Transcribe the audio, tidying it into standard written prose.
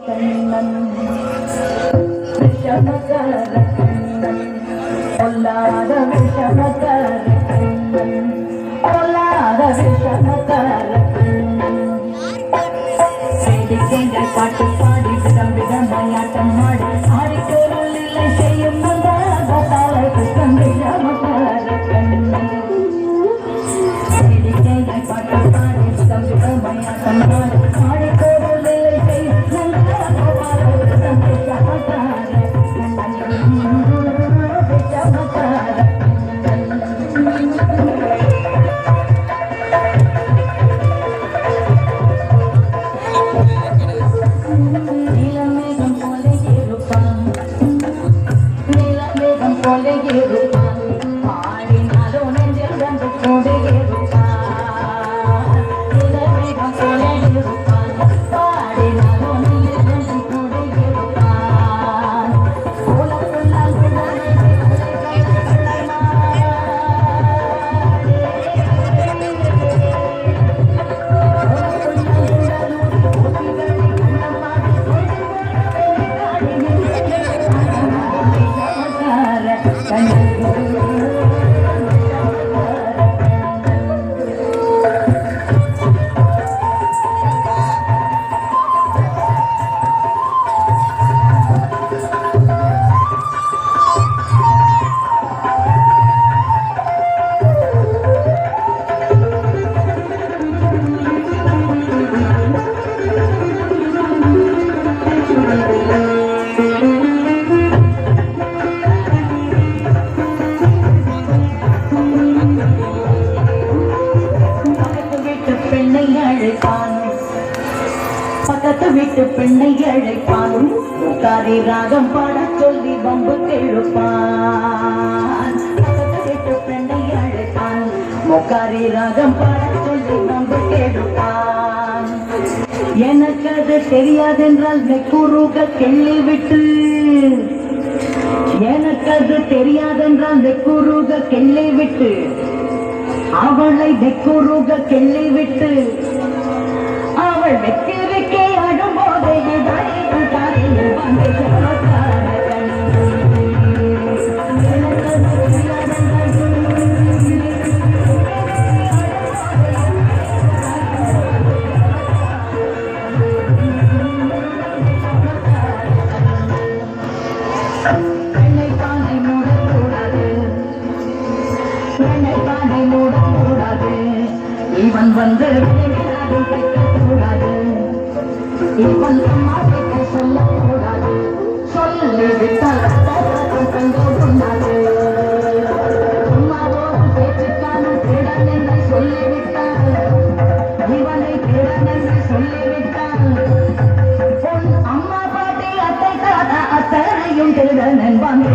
கண்ணன் விஷமக்கார கண்ணன் பொல்லாத விஷமக்கார கண்ணன் பொல்லாத விஷமக்கார கண்ணன் வேடிக்கைகள் பாட்டு பாடி விதம் விதமாயாட்டம் ஆடி ஆடிக்கொருள் இல்லை செய்யும் தாலை கிருஷ்ணன் விஷமக்கார கண்ணன் வேடிக்கைகள் பாட்டு பாடி விதம் விதமாயாட்டம் ஆடி ஆடிக்கொருள் இல்லை செய்யும் விஷமக்கார பக்கத்து வீட்டு பெண்ணை அழைப்பான் முக்காரி ராகம் பாட சொல்லி பம்பு கேளுப்பான் பக்கத்து வீட்டு பெண்ணை அழைப்பான் முக்காரி ராகம் பாட சொல்லி பம்பு கேளுப்பான் எனக்கு அது தெரியாதென்றால் நெக்குருக கிள்ளி விட்டு எனக்கு அது தெரியாதென்றால் நெக்குருக கிள்ளி விட்டு அவளை நெக்குருக கிள்ளி விட்டு அவள் வெக்க வெக்க ஆடும்போது பெண்ணை பானை மூடக்கூடாது பெண்ணை பானை மூடக்கூடாது இவன் வந்து கூடாது இவன் அம்மா கிட்ட சொல்லக்கூடாது சொல்லிவிட்டால் தங்கக்கூடாது அம்மாவோடு பேச்சுக்கானும் கிடன் என்று சொல்லிவிட்டால் இவனை கிடன் என்று சொல்லிவிட்டால் பொன் அம்மா பாட்டி அத்தை தாத்தா அத்தனையும் கிடன் என்பாங்க